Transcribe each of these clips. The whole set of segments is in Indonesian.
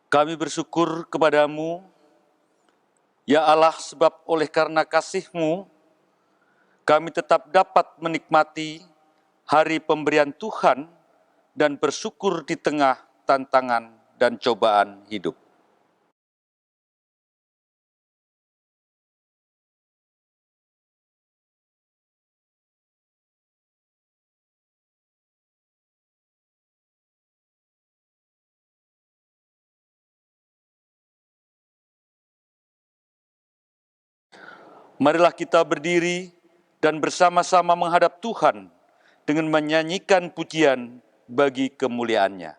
Kami bersyukur kepadamu, ya Allah, sebab oleh karena kasih-Mu, kami tetap dapat menikmati hari pemberian Tuhan dan bersyukur di tengah tantangan dan cobaan hidup. Marilah kita berdiri dan bersama-sama menghadap Tuhan dengan menyanyikan pujian bagi kemuliaan-Nya.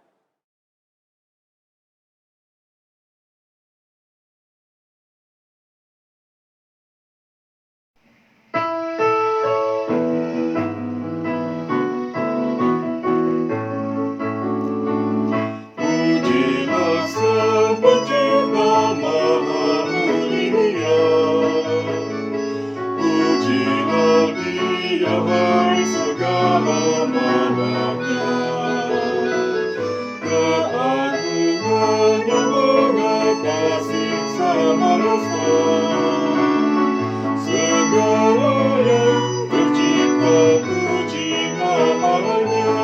Pujilah Sang Pencipta Maha Mulia, pujilah Dia hai segala makhluknya. Keagungannya mengatasi semesta, segala yang tercipta puji namanya.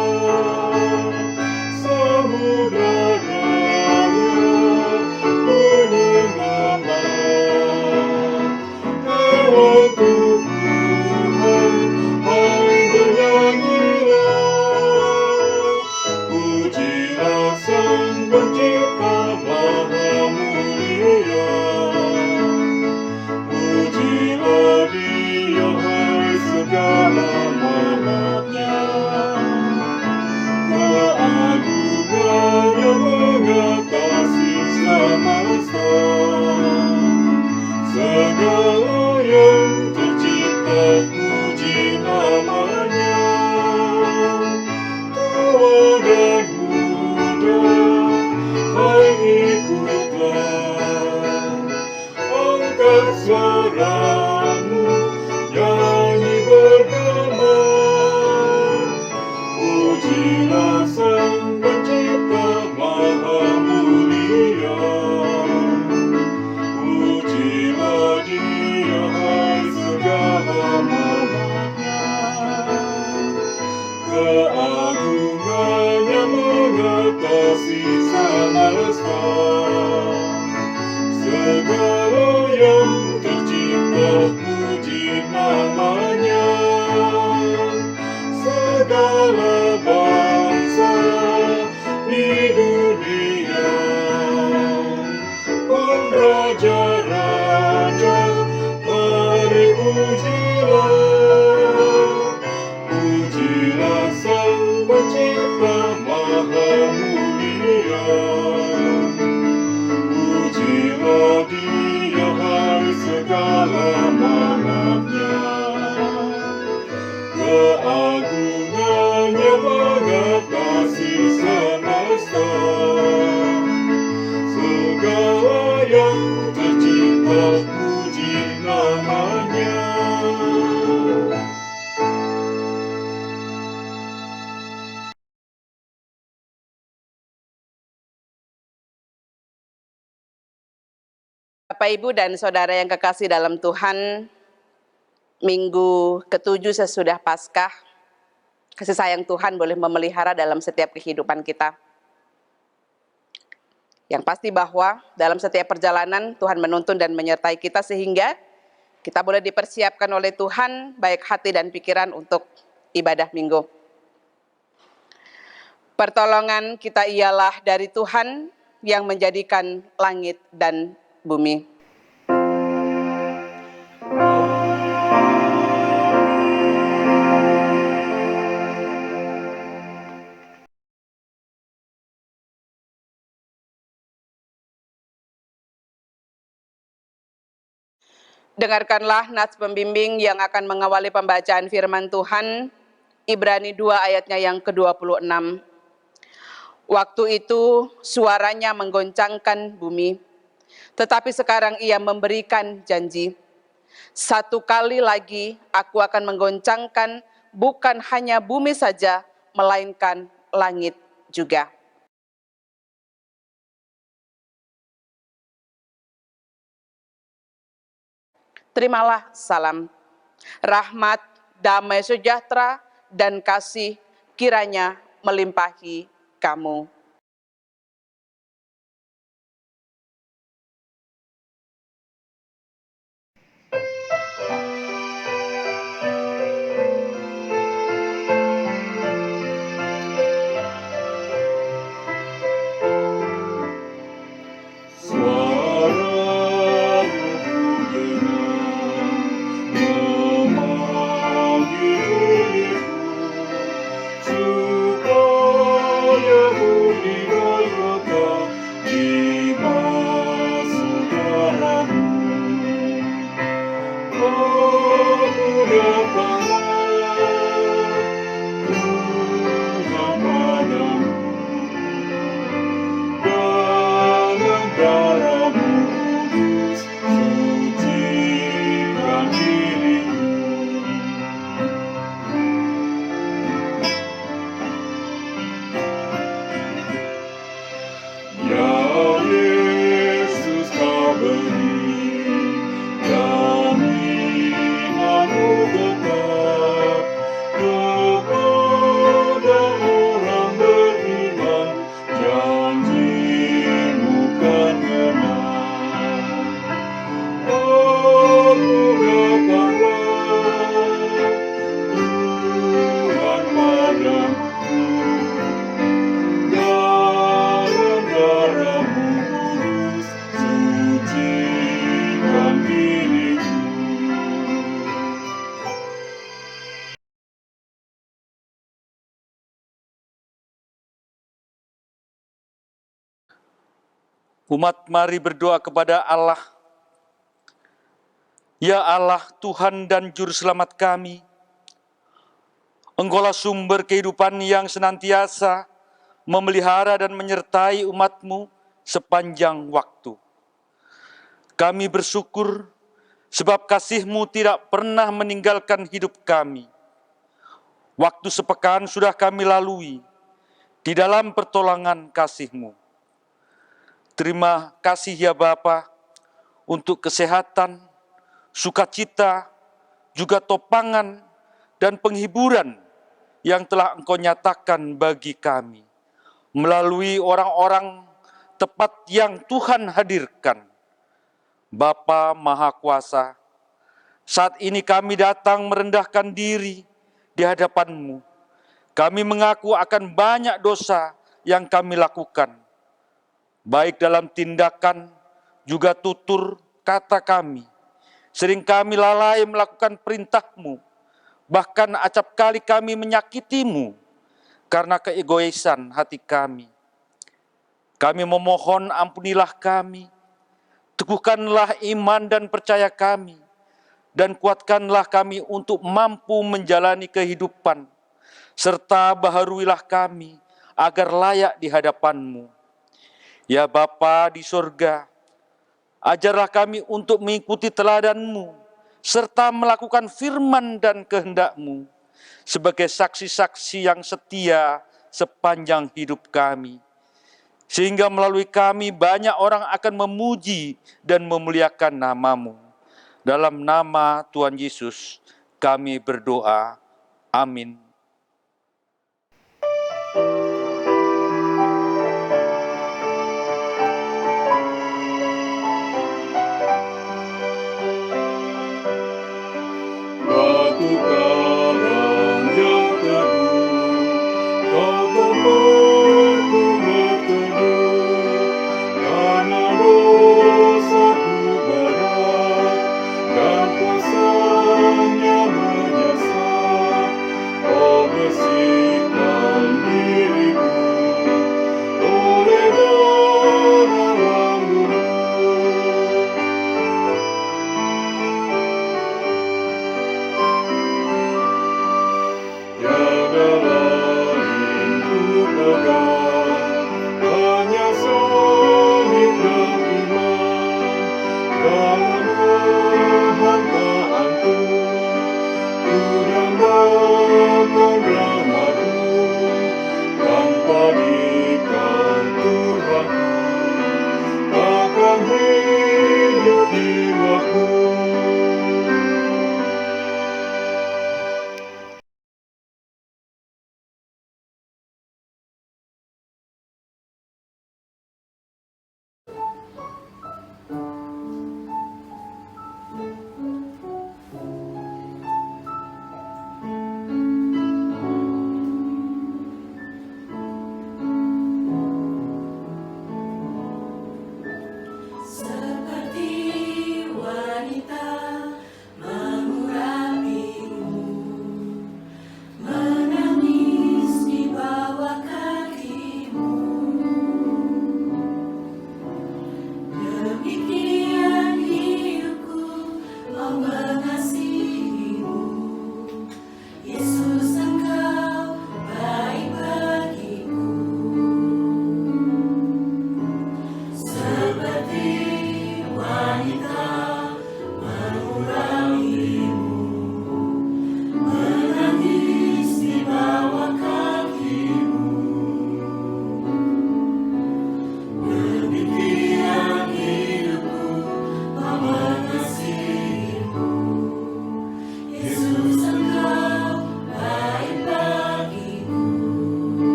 Samudra raya menyembah, hewan tumbuhan hai bernyanyilah. Pujilah Sang Pencipta Maha Mulia, pujilah Dia hai segala makhluknya. Keagungannya mengatasi semesta, segala yang tercipta puji namanya. Tua dan muda, hai ikutlah, angkat suaramu, nyanyi bergema. Pujilah Sang Pencipta Maha Mulia, pujilah Dia hai segala makhluknya. Keagungannya mengatasi semesta, segala yang tercipta puji namanya. Segala bangsa di dunia pun raja-raja, mari pujilah. Pujilah Sang Pencipta Maha Mulia, pujilah Dia hai segala makhluknya. Keagungannya mengatasi semesta, segala yang tercipta puji namanya. Bapak, Ibu, dan Saudara yang kekasih dalam Tuhan, minggu ke-7 sesudah Paskah, kasih sayang Tuhan boleh memelihara dalam setiap kehidupan kita. Yang pasti bahwa dalam setiap perjalanan Tuhan menuntun dan menyertai kita sehingga kita boleh dipersiapkan oleh Tuhan baik hati dan pikiran untuk ibadah minggu. Pertolongan kita ialah dari Tuhan yang menjadikan langit dan bumi. Dengarkanlah nats pembimbing yang akan mengawali pembacaan firman Tuhan, Ibrani 2 ayatnya yang ke-26. Waktu itu suaranya menggoncangkan bumi, tetapi sekarang ia memberikan janji. Satu kali lagi aku akan menggoncangkan bukan hanya bumi saja, melainkan langit juga. Terimalah salam. Rahmat, damai sejahtera, dan kasih kiranya melimpahi kamu. Umat mari berdoa kepada Allah. Ya Allah, Tuhan dan Juru Selamat kami, Engkaulah sumber kehidupan yang senantiasa memelihara dan menyertai umat-Mu sepanjang waktu. Kami bersyukur sebab kasih-Mu tidak pernah meninggalkan hidup kami. Waktu sepekan sudah kami lalui di dalam pertolongan kasih-Mu. Terima kasih ya Bapa untuk kesehatan, sukacita, juga topangan dan penghiburan yang telah Engkau nyatakan bagi kami melalui orang-orang tepat yang Tuhan hadirkan. Bapa Maha Kuasa, saat ini kami datang merendahkan diri di hadapan-Mu. Kami mengaku akan banyak dosa yang kami lakukan, baik dalam tindakan juga tutur kata kami. Sering kami lalai melakukan perintah-Mu, bahkan acap kali kami menyakiti-Mu karena keegoisan hati kami. Kami memohon ampunilah kami, teguhkanlah iman dan percaya kami, dan kuatkanlah kami untuk mampu menjalani kehidupan, serta baharuilah kami agar layak di hadapan-Mu. Ya Bapa di surga, ajarlah kami untuk mengikuti teladan-Mu, serta melakukan firman dan kehendak-Mu sebagai saksi-saksi yang setia sepanjang hidup kami. Sehingga melalui kami banyak orang akan memuji dan memuliakan nama-Mu. Dalam nama Tuhan Yesus kami berdoa. Amin. Batu karang yang teguh, kau tempat berteduh, karena dosaku berat dan kuasanya menyesat.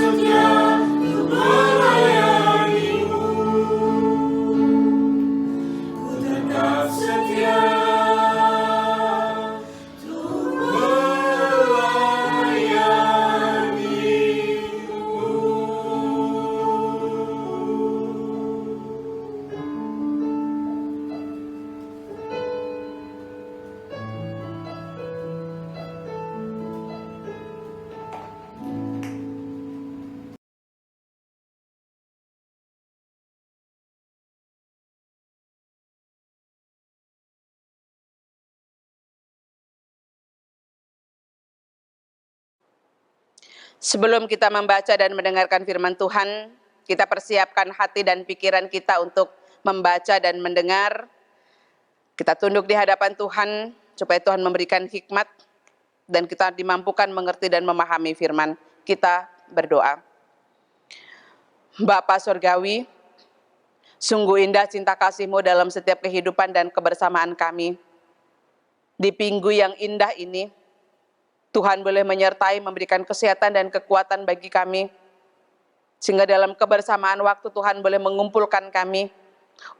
setia untuk melayanimu. Ku tetap setia untuk Sebelum kita membaca dan mendengarkan firman Tuhan, kita persiapkan hati dan pikiran kita untuk membaca dan mendengar. Kita tunduk di hadapan Tuhan, supaya Tuhan memberikan hikmat, dan kita dimampukan mengerti dan memahami firman. Kita berdoa. Bapa Surgawi, sungguh indah cinta kasih-Mu dalam setiap kehidupan dan kebersamaan kami. Di minggu yang indah ini, Tuhan boleh menyertai, memberikan kesehatan dan kekuatan bagi kami, sehingga dalam kebersamaan waktu Tuhan boleh mengumpulkan kami,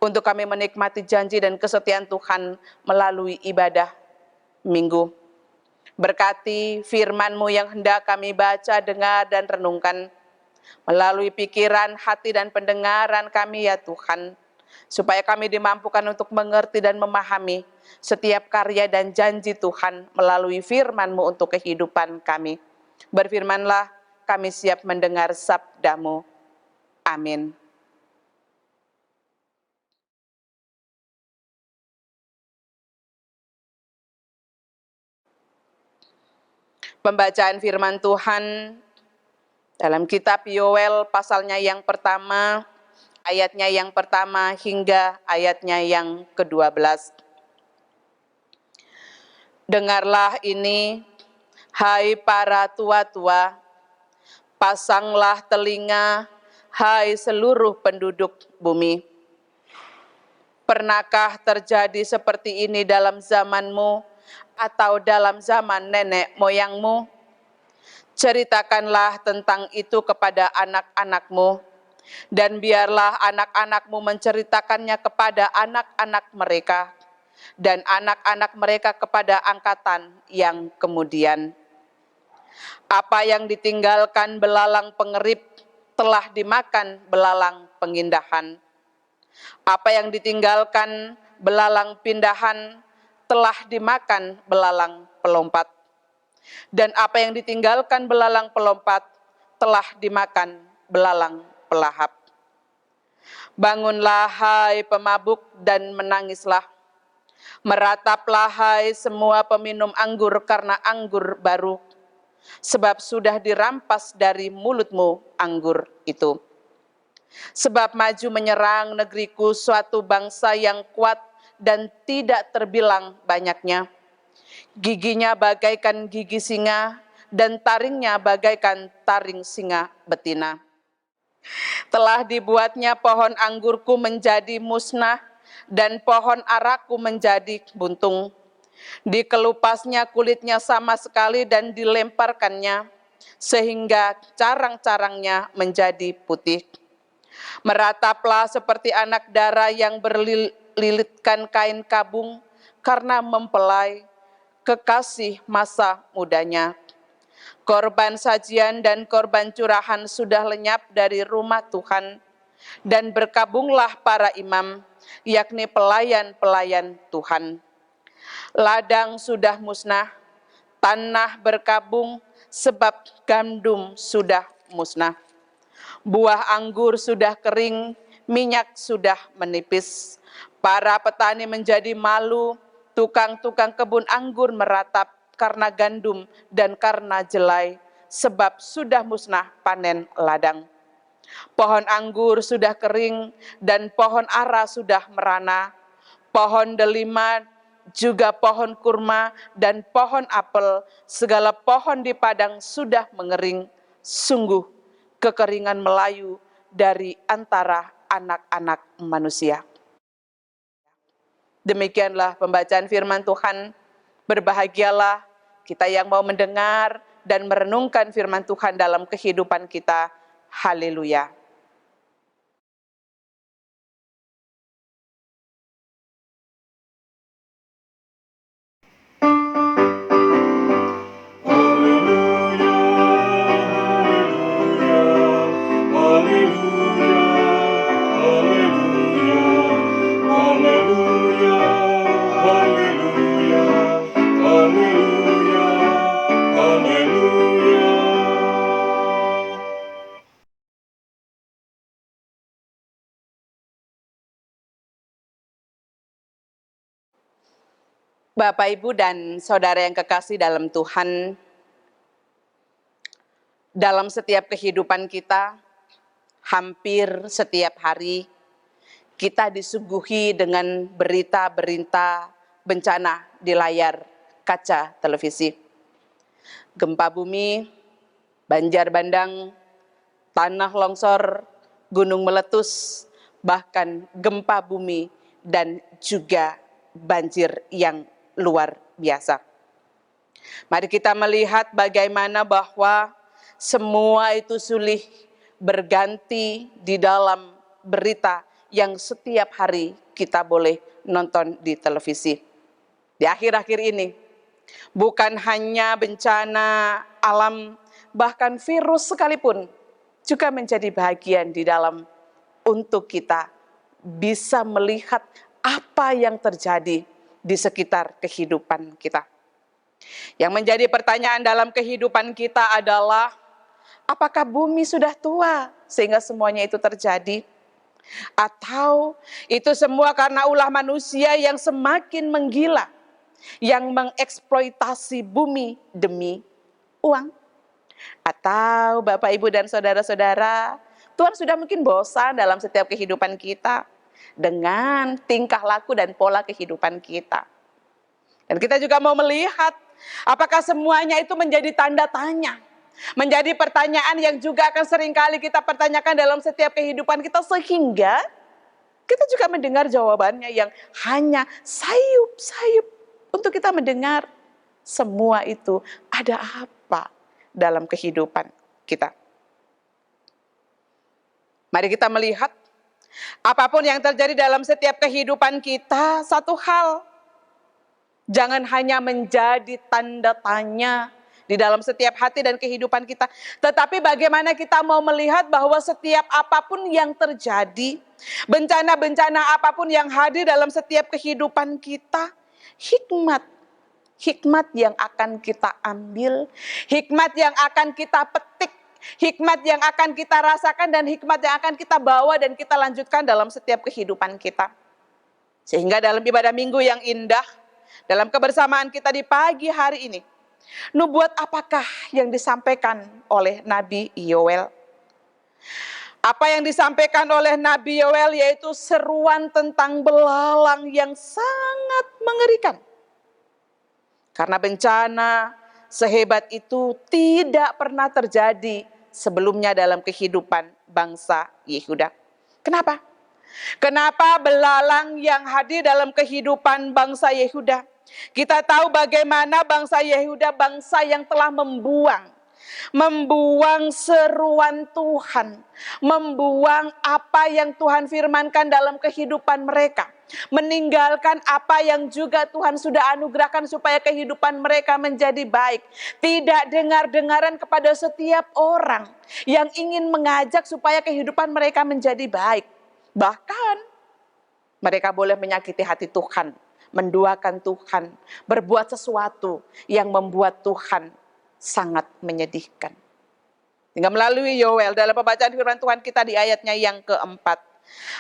untuk kami menikmati janji dan kesetiaan Tuhan melalui ibadah minggu. Berkati firman-Mu yang hendak kami baca, dengar, dan renungkan, melalui pikiran, hati, dan pendengaran kami ya Tuhan, supaya kami dimampukan untuk mengerti dan memahami setiap karya dan janji Tuhan melalui firman-Mu untuk kehidupan kami. Berfirmanlah, kami siap mendengar sabda-Mu. Amin. Pembacaan firman Tuhan dalam kitab Yoel pasalnya yang pertama, ayatnya yang pertama hingga ayatnya yang ke-12. Dengarlah ini, hai para tua-tua, pasanglah telinga, hai seluruh penduduk bumi. Pernahkah terjadi seperti ini dalam zamanmu atau dalam zaman nenek moyangmu? Ceritakanlah tentang itu kepada anak-anakmu, dan biarlah anak-anakmu menceritakannya kepada anak-anak mereka, dan anak-anak mereka kepada angkatan yang kemudian. Apa yang ditinggalkan belalang pengerip telah dimakan belalang pengindahan. Apa yang ditinggalkan belalang pindahan telah dimakan belalang pelompat. Dan apa yang ditinggalkan belalang pelompat telah dimakan belalang pelahap. Bangunlah hai pemabuk dan menangislah. Merataplah hai semua peminum anggur karena anggur baru, sebab sudah dirampas dari mulutmu anggur itu. Sebab maju menyerang negeriku suatu bangsa yang kuat dan tidak terbilang banyaknya. Giginya bagaikan gigi singa dan taringnya bagaikan taring singa betina. Telah dibuatnya pohon anggurku menjadi musnah dan pohon araku menjadi buntung. Dikelupasnya kulitnya sama sekali dan dilemparkannya, sehingga carang-carangnya menjadi putih. Merataplah seperti anak dara yang berlilitkan kain kabung karena mempelai kekasih masa mudanya. Korban sajian dan korban curahan sudah lenyap dari rumah Tuhan, dan berkabunglah para imam, yakni pelayan-pelayan Tuhan. Ladang sudah musnah, tanah berkabung, sebab gandum sudah musnah. Buah anggur sudah kering, minyak sudah menipis. Para petani menjadi malu, tukang-tukang kebun anggur meratap karena gandum dan karena jelai, sebab sudah musnah panen ladang. Pohon anggur sudah kering dan pohon ara sudah merana. Pohon delima, juga pohon kurma dan pohon apel, segala pohon di padang sudah mengering. Sungguh kekeringan melayu dari antara anak-anak manusia. Demikianlah pembacaan firman Tuhan. Berbahagialah kita yang mau mendengar dan merenungkan firman Tuhan dalam kehidupan kita Haleluya. Bapak, Ibu, dan Saudara yang kekasih dalam Tuhan, dalam setiap kehidupan kita, hampir setiap hari, kita disuguhi dengan berita-berita bencana di layar kaca televisi. Gempa bumi, banjir bandang, tanah longsor, gunung meletus, bahkan gempa bumi dan juga banjir yang luar biasa. Mari kita melihat bagaimana bahwa semua itu sulih berganti di dalam berita yang setiap hari kita boleh nonton di televisi. Di akhir-akhir ini, bukan hanya bencana alam, bahkan virus sekalipun juga menjadi bagian di dalam untuk kita bisa melihat apa yang terjadi di sekitar kehidupan kita. Yang menjadi pertanyaan dalam kehidupan kita adalah, apakah bumi sudah tua sehingga semuanya itu terjadi? Atau itu semua karena ulah manusia yang semakin menggila, yang mengeksploitasi bumi demi uang? Atau Bapak, Ibu, dan saudara-saudara, Tuhan sudah mungkin bosan dalam setiap kehidupan kita dengan tingkah laku dan pola kehidupan kita. Dan kita juga mau melihat apakah semuanya itu menjadi tanda tanya, menjadi pertanyaan yang juga akan seringkali kita pertanyakan dalam setiap kehidupan kita, sehingga kita juga mendengar jawabannya yang hanya sayup-sayup untuk kita mendengar semua itu ada apa dalam kehidupan kita. Mari kita melihat apapun yang terjadi dalam setiap kehidupan kita, satu hal, jangan hanya menjadi tanda tanya di dalam setiap hati dan kehidupan kita, tetapi bagaimana kita mau melihat bahwa setiap apapun yang terjadi, bencana-bencana apapun yang hadir dalam setiap kehidupan kita, hikmat yang akan kita ambil, hikmat yang akan kita petik, hikmat yang akan kita rasakan, dan hikmat yang akan kita bawa dan kita lanjutkan dalam setiap kehidupan kita. Sehingga dalam ibadah minggu yang indah, dalam kebersamaan kita di pagi hari ini, nubuat apakah yang disampaikan oleh Nabi Yoel? Apa yang disampaikan oleh Nabi Yoel yaitu seruan tentang belalang yang sangat mengerikan. Karena bencana sehebat itu tidak pernah terjadi sebelumnya dalam kehidupan bangsa Yehuda. Kenapa? Kenapa belalang yang hadir dalam kehidupan bangsa Yehuda? Kita tahu bagaimana bangsa Yehuda, bangsa yang telah membuang seruan Tuhan, membuang apa yang Tuhan firmankan dalam kehidupan mereka, meninggalkan apa yang juga Tuhan sudah anugerahkan supaya kehidupan mereka menjadi baik, tidak dengar-dengaran kepada setiap orang yang ingin mengajak supaya kehidupan mereka menjadi baik. Bahkan mereka boleh menyakiti hati Tuhan, menduakan Tuhan, berbuat sesuatu yang membuat Tuhan sangat menyedihkan. Hingga melalui Yoel dalam pembacaan firman Tuhan kita di ayatnya yang keempat,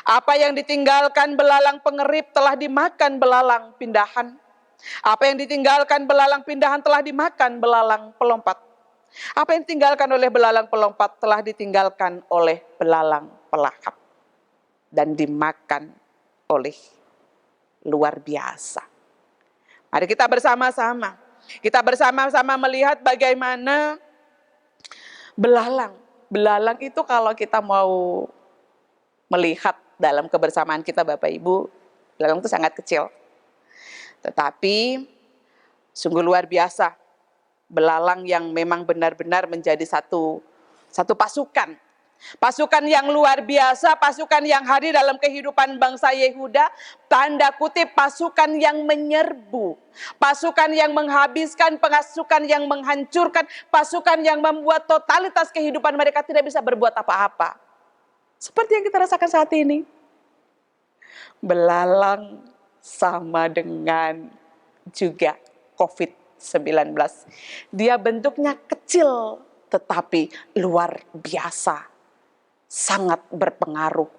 apa yang ditinggalkan belalang pengerip telah dimakan belalang pindahan. Apa yang ditinggalkan belalang pindahan telah dimakan belalang pelompat. Apa yang ditinggalkan oleh belalang pelompat telah ditinggalkan oleh belalang pelahap dan dimakan oleh luar biasa. Mari kita bersama-sama melihat bagaimana belalang itu, kalau kita mau melihat dalam kebersamaan kita Bapak Ibu, belalang itu sangat kecil. Tetapi sungguh luar biasa, belalang yang memang benar-benar menjadi satu pasukan Pasukan yang luar biasa, pasukan yang hadir dalam kehidupan bangsa Yehuda, tanda kutip pasukan yang menyerbu, pasukan yang menghabiskan, pasukan yang menghancurkan, pasukan yang membuat totalitas kehidupan mereka tidak bisa berbuat apa-apa. Seperti yang kita rasakan saat ini. Belalang sama dengan juga COVID-19. Dia bentuknya kecil tetapi luar biasa. Sangat berpengaruh.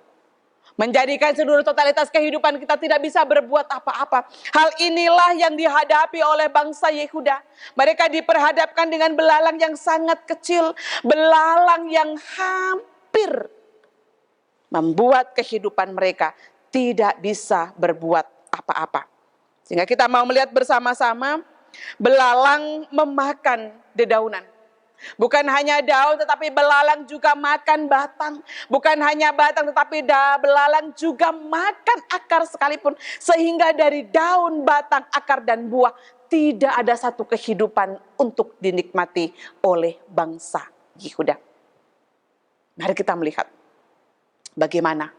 Menjadikan seluruh totalitas kehidupan kita tidak bisa berbuat apa-apa. Hal inilah yang dihadapi oleh bangsa Yehuda. Mereka diperhadapkan dengan belalang yang sangat kecil. Belalang yang hampir membuat kehidupan mereka tidak bisa berbuat apa-apa. Sehingga kita mau melihat bersama-sama belalang memakan dedaunan. Bukan hanya daun tetapi belalang juga makan batang. Bukan hanya batang tetapi belalang juga makan akar sekalipun. Sehingga dari daun, batang, akar dan buah tidak ada satu kehidupan untuk dinikmati oleh bangsa Yehuda. Mari kita melihat bagaimana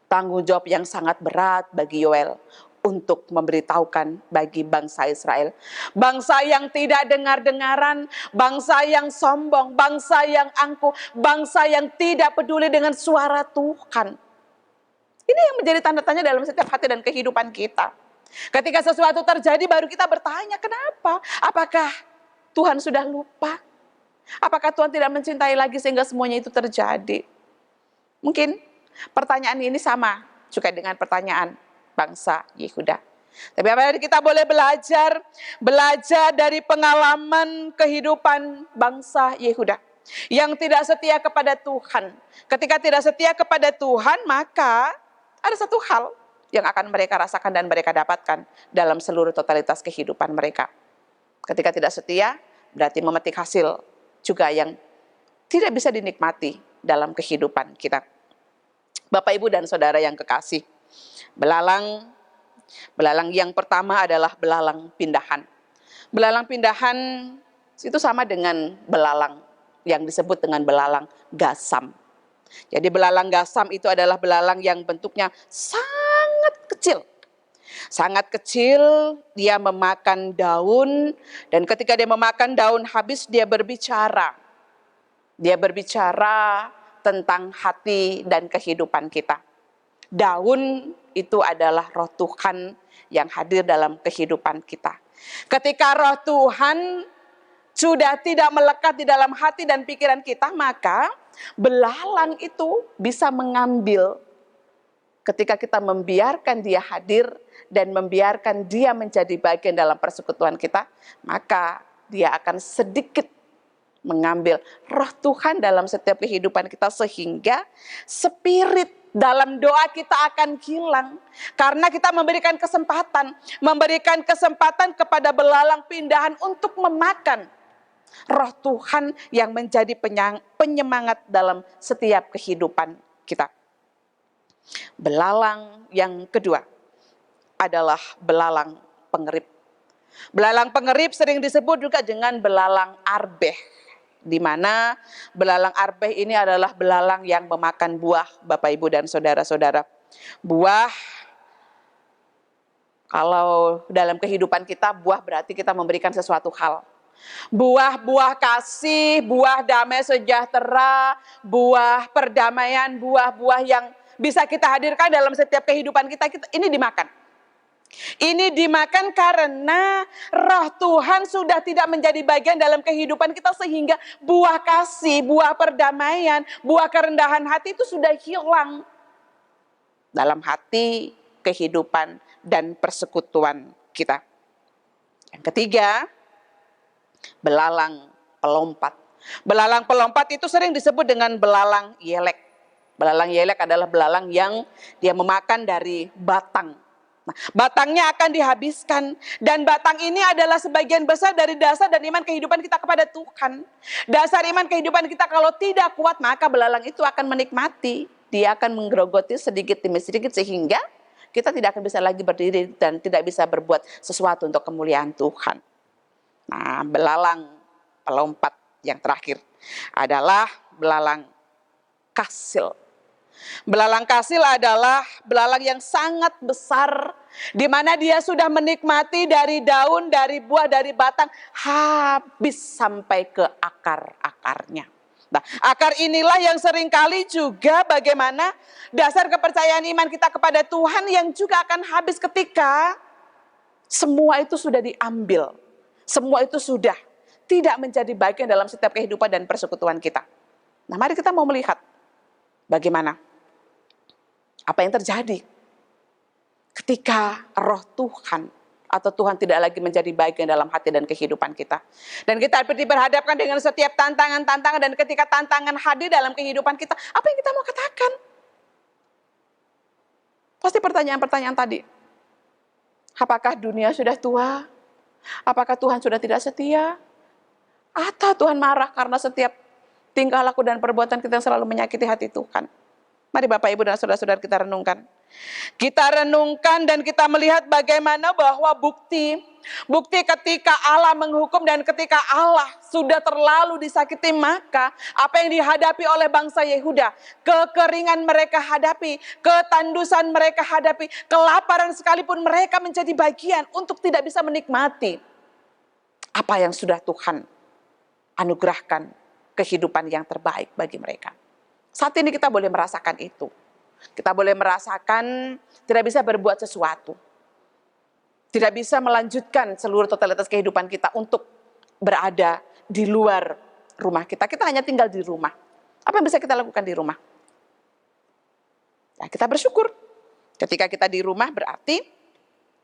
tanggung jawab yang sangat berat bagi Yoel untuk memberitahukan bagi bangsa Israel. Bangsa yang tidak dengar-dengaran, bangsa yang sombong, bangsa yang angkuh, bangsa yang tidak peduli dengan suara Tuhan. Ini yang menjadi tanda tanya dalam setiap hati dan kehidupan kita. Ketika sesuatu terjadi baru kita bertanya, kenapa? Apakah Tuhan sudah lupa? Apakah Tuhan tidak mencintai lagi sehingga semuanya itu terjadi? Mungkin pertanyaan ini sama juga dengan pertanyaan bangsa Yehuda. Tapi apa kita boleh belajar dari pengalaman kehidupan bangsa Yehuda yang tidak setia kepada Tuhan. Ketika tidak setia kepada Tuhan, maka ada satu hal yang akan mereka rasakan dan mereka dapatkan dalam seluruh totalitas kehidupan mereka. Ketika tidak setia, berarti memetik hasil juga yang tidak bisa dinikmati dalam kehidupan kita. Bapak, Ibu, dan Saudara yang kekasih, belalang yang pertama adalah belalang pindahan. Belalang pindahan itu sama dengan belalang yang disebut dengan belalang gasam. Jadi belalang gasam itu adalah belalang yang bentuknya sangat kecil. Sangat kecil, dia memakan daun, dan ketika dia memakan daun habis, dia berbicara. Dia berbicara tentang hati dan kehidupan kita. Daun itu adalah roh Tuhan yang hadir dalam kehidupan kita. Ketika roh Tuhan sudah tidak melekat di dalam hati dan pikiran kita, maka belalang itu bisa mengambil. Ketika kita membiarkan dia hadir dan membiarkan dia menjadi bagian dalam persekutuan kita, maka dia akan sedikit mengambil roh Tuhan dalam setiap kehidupan kita sehingga spirit dalam doa kita akan hilang. Karena kita memberikan kesempatan kepada belalang pindahan untuk memakan roh Tuhan yang menjadi penyemangat dalam setiap kehidupan kita. Belalang yang kedua adalah belalang pengerip. Belalang pengerip sering disebut juga dengan belalang arbeh, di mana belalang arbeh ini adalah belalang yang memakan buah, Bapak, Ibu, dan saudara-saudara. Buah, kalau dalam kehidupan kita, buah berarti kita memberikan sesuatu hal. Buah-buah kasih, buah damai sejahtera, buah perdamaian, buah-buah yang bisa kita hadirkan dalam setiap kehidupan kita, ini dimakan. Ini dimakan karena roh Tuhan sudah tidak menjadi bagian dalam kehidupan kita sehingga buah kasih, buah perdamaian, buah kerendahan hati itu sudah hilang dalam hati, kehidupan, dan persekutuan kita. Yang ketiga, belalang pelompat. Belalang pelompat itu sering disebut dengan belalang yelek. Belalang yelek adalah belalang yang dia memakan dari batang. Nah, batangnya akan dihabiskan, dan batang ini adalah sebagian besar dari dasar dan iman kehidupan kita kepada Tuhan. Dasar iman kehidupan kita kalau tidak kuat, maka belalang itu akan menikmati. Dia akan menggerogoti sedikit demi sedikit sehingga kita tidak akan bisa lagi berdiri dan tidak bisa berbuat sesuatu untuk kemuliaan Tuhan. Nah, belalang pelompat yang terakhir adalah belalang kasil. Belalang kasil adalah belalang yang sangat besar, di mana dia sudah menikmati dari daun, dari buah, dari batang, habis sampai ke akar-akarnya. Nah, akar inilah yang seringkali juga bagaimana dasar kepercayaan iman kita kepada Tuhan yang juga akan habis ketika semua itu sudah diambil. Semua itu sudah tidak menjadi bagian dalam setiap kehidupan dan persekutuan kita. Nah, mari kita mau melihat bagaimana apa yang terjadi ketika roh Tuhan atau Tuhan tidak lagi menjadi bagian dalam hati dan kehidupan kita. Dan kita diperhadapkan dengan setiap tantangan-tantangan, dan ketika tantangan hadir dalam kehidupan kita, apa yang kita mau katakan? Pasti pertanyaan-pertanyaan tadi. Apakah dunia sudah tua? Apakah Tuhan sudah tidak setia? Atau Tuhan marah karena setiap tingkah laku dan perbuatan kita yang selalu menyakiti hati Tuhan? Mari Bapak, Ibu, dan saudara-saudara kita renungkan. Kita renungkan dan kita melihat bagaimana bahwa bukti ketika Allah menghukum dan ketika Allah sudah terlalu disakiti, maka apa yang dihadapi oleh bangsa Yehuda, kekeringan mereka hadapi, ketandusan mereka hadapi, kelaparan sekalipun mereka menjadi bagian untuk tidak bisa menikmati apa yang sudah Tuhan anugerahkan, kehidupan yang terbaik bagi mereka. Saat ini kita boleh merasakan itu. Kita boleh merasakan tidak bisa berbuat sesuatu. Tidak bisa melanjutkan seluruh totalitas kehidupan kita untuk berada di luar rumah kita. Kita hanya tinggal di rumah. Apa yang bisa kita lakukan di rumah? Ya, kita bersyukur. Ketika kita di rumah berarti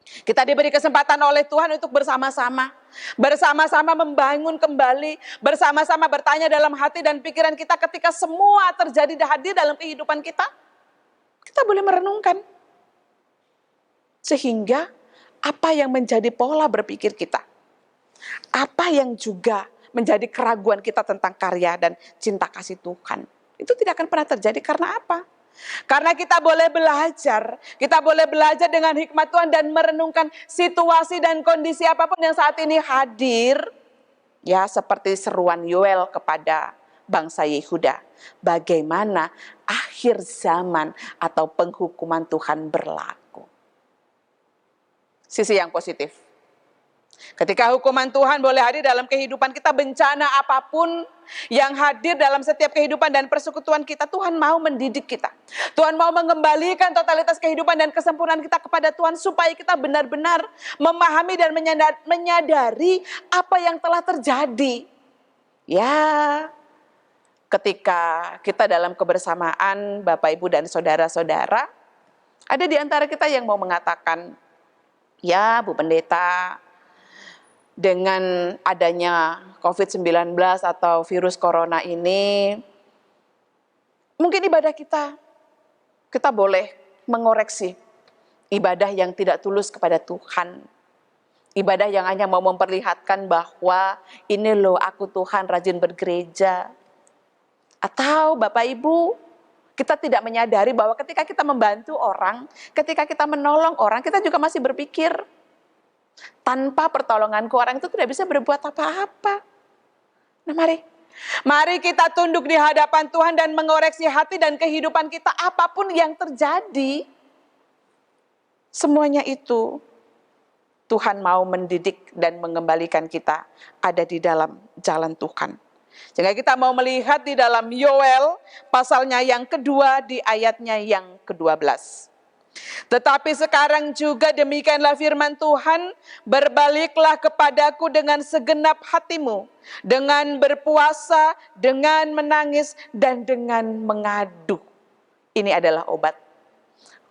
kita diberi kesempatan oleh Tuhan untuk bersama-sama. Bersama-sama membangun kembali. Bersama-sama bertanya dalam hati dan pikiran kita ketika semua terjadi dan hadir dalam kehidupan kita. Kita boleh merenungkan. Sehingga apa yang menjadi pola berpikir kita. Apa yang juga menjadi keraguan kita tentang karya dan cinta kasih Tuhan. Itu tidak akan pernah terjadi karena apa? Karena kita boleh belajar dengan hikmat Tuhan dan merenungkan situasi dan kondisi apapun yang saat ini hadir. Ya, seperti seruan Yoel kepada bangsa Yehuda. Bagaimana akhir zaman atau penghukuman Tuhan berlaku. Sisi yang positif. Ketika hukuman Tuhan boleh hadir dalam kehidupan kita, bencana apapun yang hadir dalam setiap kehidupan dan persekutuan kita, Tuhan mau mendidik kita. Tuhan mau mengembalikan totalitas kehidupan dan kesempurnaan kita kepada Tuhan supaya kita benar-benar memahami dan menyadari apa yang telah terjadi. Ya, ketika kita dalam kebersamaan Bapak, Ibu, dan saudara-saudara, ada di antara kita yang mau mengatakan, ya Bu Pendeta, dengan adanya COVID-19 atau virus corona ini, mungkin ibadah kita boleh mengoreksi ibadah yang tidak tulus kepada Tuhan. Ibadah yang hanya mau memperlihatkan bahwa ini loh aku Tuhan rajin bergereja. Atau Bapak Ibu, kita tidak menyadari bahwa ketika kita membantu orang, ketika kita menolong orang, kita juga masih berpikir, tanpa pertolonganku orang itu tidak bisa berbuat apa-apa. Nah, mari kita tunduk di hadapan Tuhan dan mengoreksi hati dan kehidupan kita apapun yang terjadi. Semuanya itu Tuhan mau mendidik dan mengembalikan kita ada di dalam jalan Tuhan. Sehingga kita mau melihat di dalam Yoel pasalnya yang kedua di ayatnya yang ke-12. Tetapi sekarang juga demikianlah firman Tuhan, berbaliklah kepadaku dengan segenap hatimu, dengan berpuasa, dengan menangis, dan dengan mengadu. Ini adalah obat.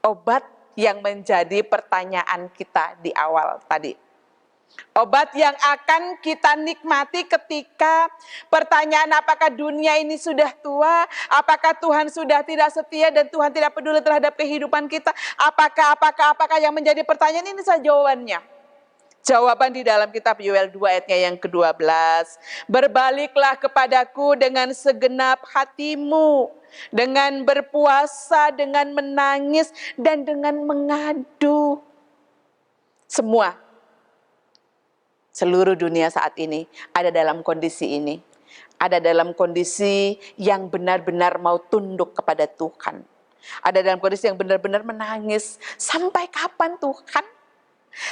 Obat yang menjadi pertanyaan kita di awal tadi. Obat yang akan kita nikmati ketika pertanyaan apakah dunia ini sudah tua, apakah Tuhan sudah tidak setia dan Tuhan tidak peduli terhadap kehidupan kita, apakah yang menjadi pertanyaan ini saja jawabannya. Jawaban di dalam kitab Yoel 2 ayatnya yang ke-12. Berbaliklah kepadaku dengan segenap hatimu, dengan berpuasa, dengan menangis, dan dengan mengadu. Seluruh dunia saat ini ada dalam kondisi ini. ada dalam kondisi yang benar-benar mau tunduk kepada Tuhan. Ada dalam kondisi yang benar-benar menangis. Sampai kapan Tuhan?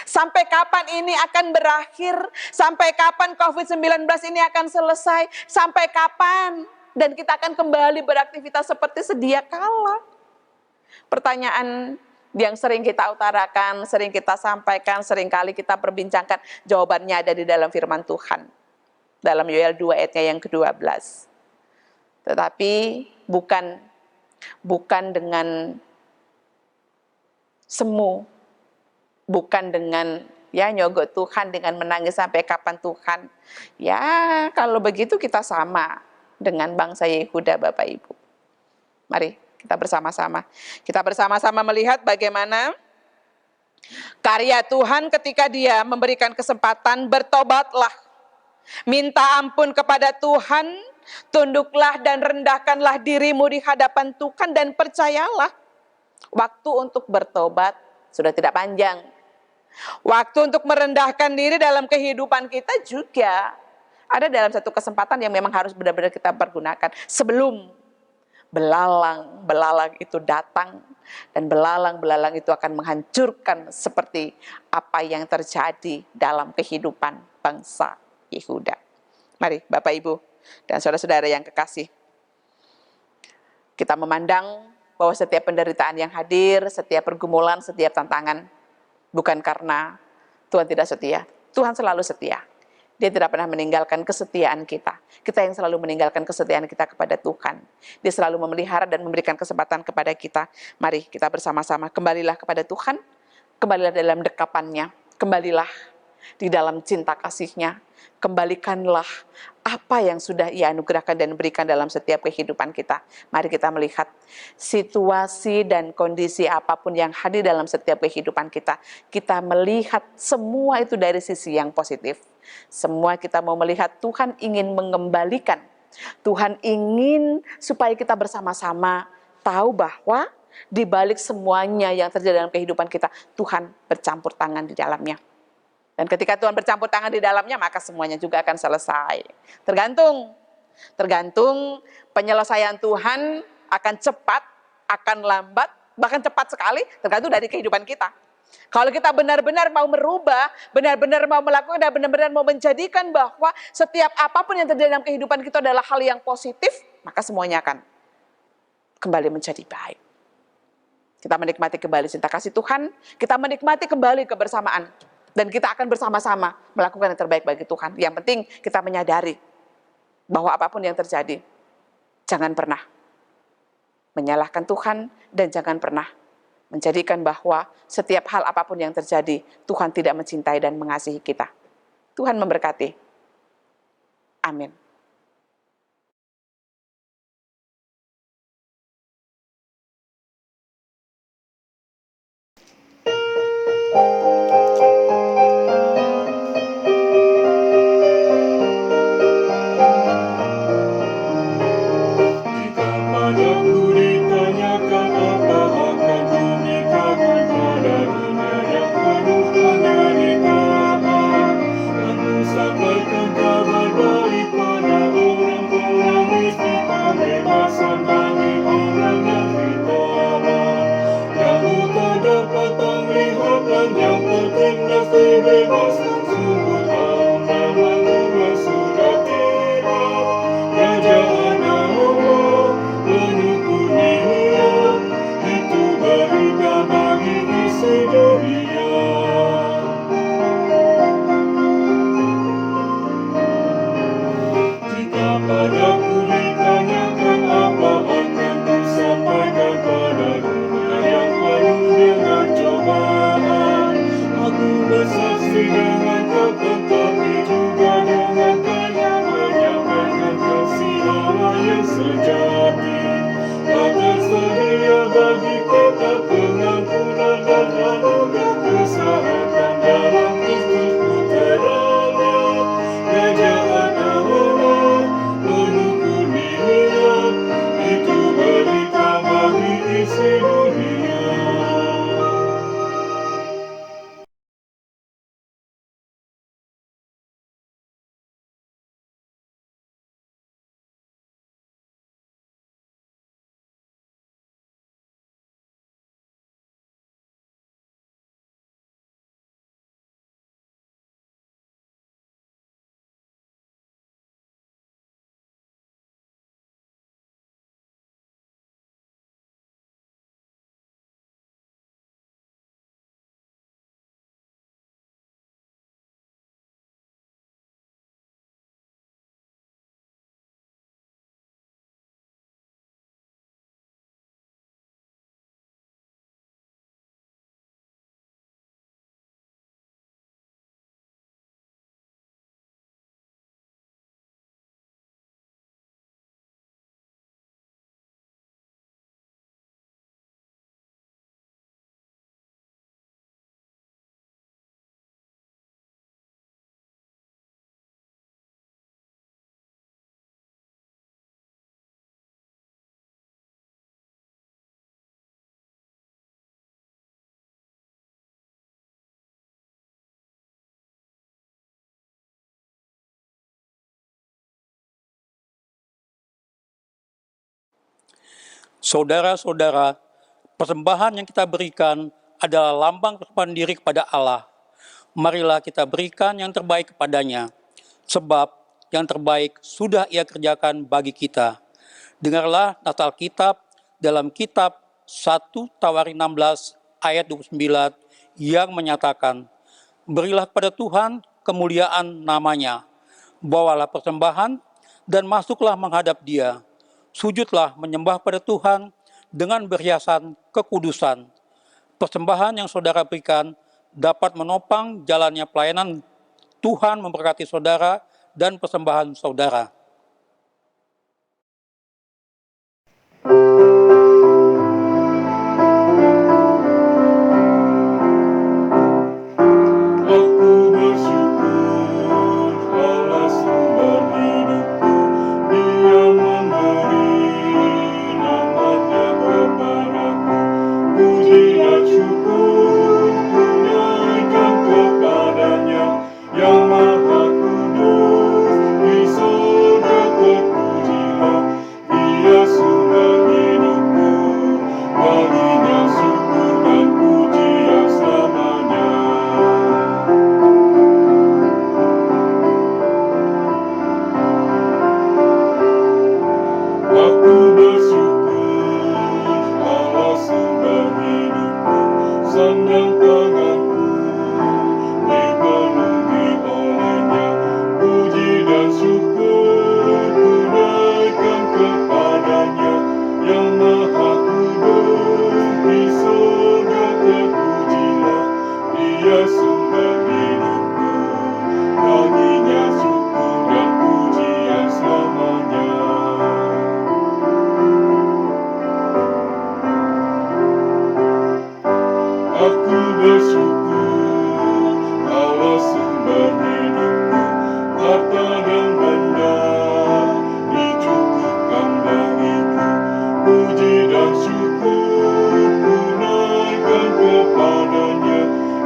Sampai kapan ini akan berakhir? Sampai kapan COVID-19 ini akan selesai? Sampai kapan? Dan kita akan kembali beraktivitas seperti sedia kala. Pertanyaan yang sering kita utarakan, sering kita sampaikan, sering kali kita perbincangkan, jawabannya ada di dalam firman Tuhan. Dalam Yoel 2 ayatnya yang ke-12. Tetapi bukan dengan semu, bukan dengan nyogok Tuhan, dengan menangis sampai kapan Tuhan. Ya, kalau begitu kita sama dengan bangsa Yehuda, Bapak Ibu. Mari kita bersama-sama. Kita bersama-sama melihat bagaimana karya Tuhan ketika Dia memberikan kesempatan, bertobatlah, minta ampun kepada Tuhan, tunduklah dan rendahkanlah dirimu di hadapan Tuhan dan percayalah, waktu untuk bertobat sudah tidak panjang. Waktu untuk merendahkan diri dalam kehidupan kita juga ada dalam satu kesempatan yang memang harus benar-benar kita pergunakan sebelum belalang itu datang, dan belalang itu akan menghancurkan seperti apa yang terjadi dalam kehidupan bangsa Yehuda. Mari Bapak Ibu dan saudara-saudara yang kekasih, kita memandang bahwa setiap penderitaan yang hadir, setiap pergumulan, setiap tantangan, bukan karena Tuhan tidak setia. Tuhan selalu setia. Dia tidak pernah meninggalkan kesetiaan kita. Kita yang selalu meninggalkan kesetiaan kita kepada Tuhan. Dia selalu memelihara dan memberikan kesempatan kepada kita. Mari kita bersama-sama kembalilah kepada Tuhan. Kembalilah dalam dekapannya. Kembalilah di dalam cinta kasih-Nya. Kembalikanlah apa yang sudah Ia anugerahkan dan berikan dalam setiap kehidupan kita. Mari kita melihat situasi dan kondisi apapun yang hadir dalam setiap kehidupan kita. Kita melihat semua itu dari sisi yang positif. Semua kita mau melihat Tuhan ingin mengembalikan. Tuhan ingin supaya kita bersama-sama tahu bahwa di balik semuanya yang terjadi dalam kehidupan kita, Tuhan bercampur tangan di dalamnya. Dan ketika Tuhan bercampur tangan di dalamnya, maka semuanya juga akan selesai. Tergantung penyelesaian Tuhan akan cepat, akan lambat, bahkan cepat sekali, tergantung dari kehidupan kita. Kalau kita benar-benar mau merubah, benar-benar mau melakukan, dan benar-benar mau menjadikan bahwa setiap apapun yang terjadi dalam kehidupan kita adalah hal yang positif, maka semuanya akan kembali menjadi baik. Kita menikmati kembali cinta kasih Tuhan, kita menikmati kembali kebersamaan. Dan kita akan bersama-sama melakukan yang terbaik bagi Tuhan. Yang penting kita menyadari bahwa apapun yang terjadi, jangan pernah menyalahkan Tuhan dan jangan pernah menjadikan bahwa setiap hal apapun yang terjadi, Tuhan tidak mencintai dan mengasihi kita. Tuhan memberkati. Amin. Jika padaku ditanyakan apa akan bumi kagum padanya yang penuh penderitaan, aku sampaikan kabar baik pada Saudara-saudara, persembahan yang kita berikan adalah lambang persembahan diri kepada Allah. Marilah kita berikan yang terbaik kepadanya, sebab yang terbaik sudah Ia kerjakan bagi kita. Dengarlah nats Alkitab dalam kitab 1 Tawari 16 ayat 29 yang menyatakan, berilah kepada Tuhan kemuliaan namanya, bawalah persembahan dan masuklah menghadap Dia. Sujudlah menyembah pada Tuhan dengan berhiasan kekudusan. Persembahan yang saudara berikan dapat menopang jalannya pelayanan. Tuhan memberkati saudara dan persembahan saudara. Aku bersyukur Allah sumber hidupku, Dia memberi rahmat-Nya kepadaku. Puji dan syukur ku naikkan kepadanya, yang Maha Kudus di surga terpujilah. Dia sumber hidupku, baginya syukur dan pujian selamanya. Aku bersyukur Allah sumber hidupku, sandang tanganku dipenuhi olehnya. Puji dan syukur ku naikkan kepadanya, yang Maha Kudus di surga terpujilah. Dia sumber hidupku, baginya syukur dan pujian selamanya. Aku bersyukur Allah sumber hidupku, harta dan benda dicukupkan bagiku. Puji dan syukur ku naikkan kepadanya,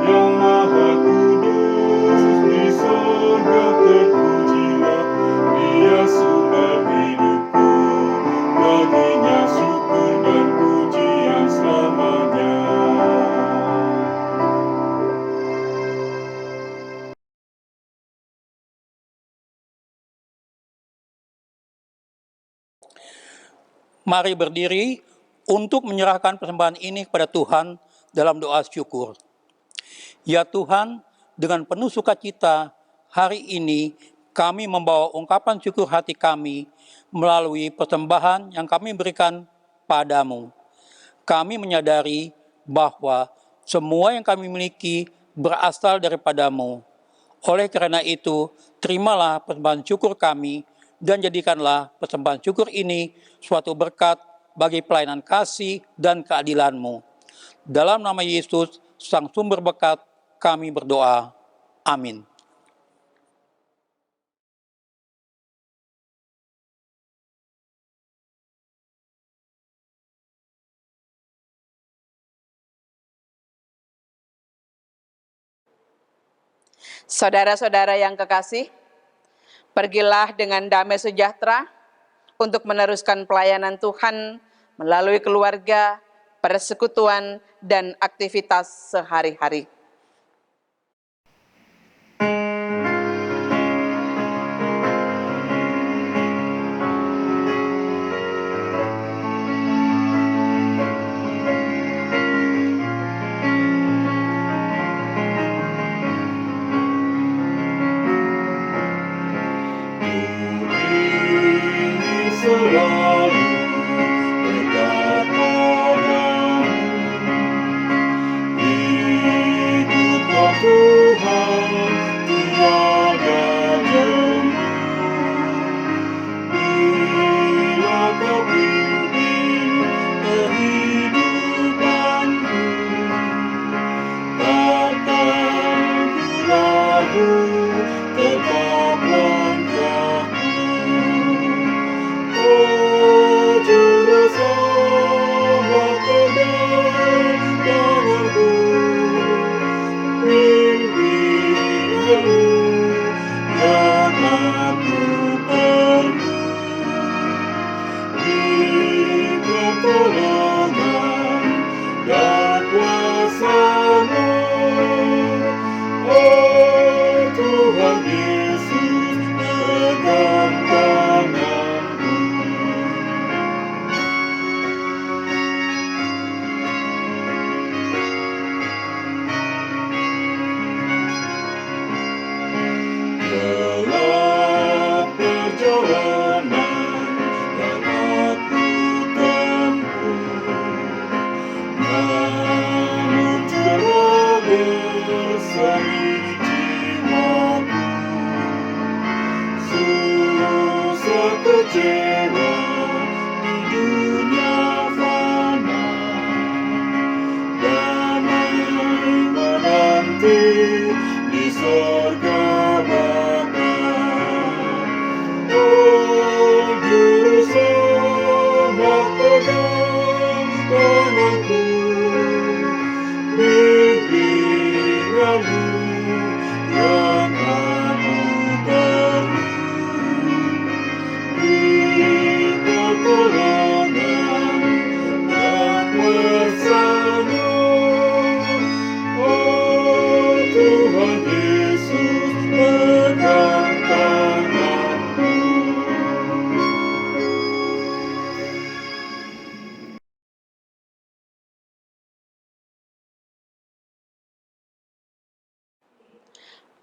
yang Maha Kudus di surga terpujilah. Dia sumber hidupku, baginya syukur dan pujian selamanya. Mari berdiri untuk menyerahkan persembahan ini kepada Tuhan dalam doa syukur. Ya Tuhan, dengan penuh sukacita hari ini kami membawa ungkapan syukur hati kami melalui persembahan yang kami berikan padamu. Kami menyadari bahwa semua yang kami miliki berasal daripadamu. Oleh karena itu, terimalah persembahan syukur kami dan jadikanlah persembahan syukur ini suatu berkat bagi pelayanan kasih dan keadilan-Mu. Dalam nama Yesus, Sang Sumber Berkat, kami berdoa. Amin. Saudara-saudara yang kekasih, pergilah dengan damai sejahtera untuk meneruskan pelayanan Tuhan melalui keluarga, persekutuan, dan aktivitas sehari-hari. Selalu dekat padamu,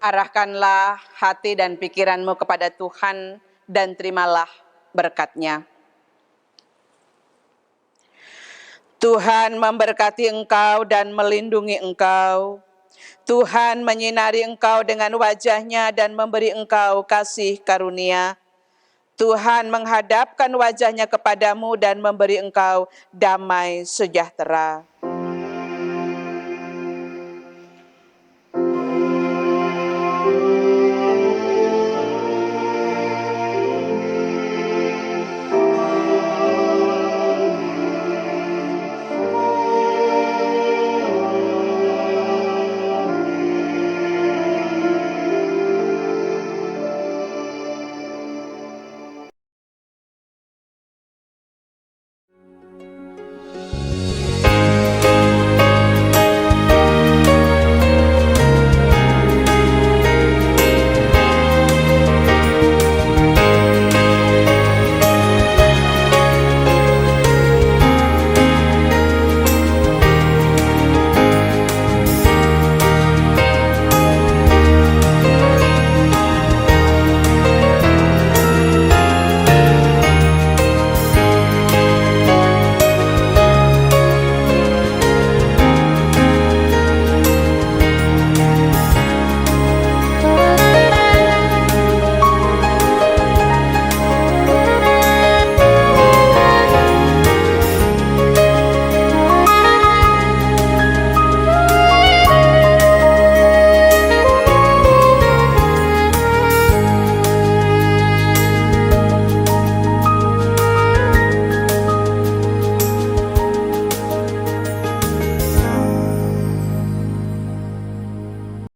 Arahkanlah hati dan pikiranmu kepada Tuhan dan terimalah berkat-Nya. Tuhan memberkati engkau dan melindungi engkau. Tuhan menyinari engkau dengan wajah-Nya dan memberi engkau kasih karunia. Tuhan menghadapkan wajah-Nya kepadamu dan memberi engkau damai sejahtera.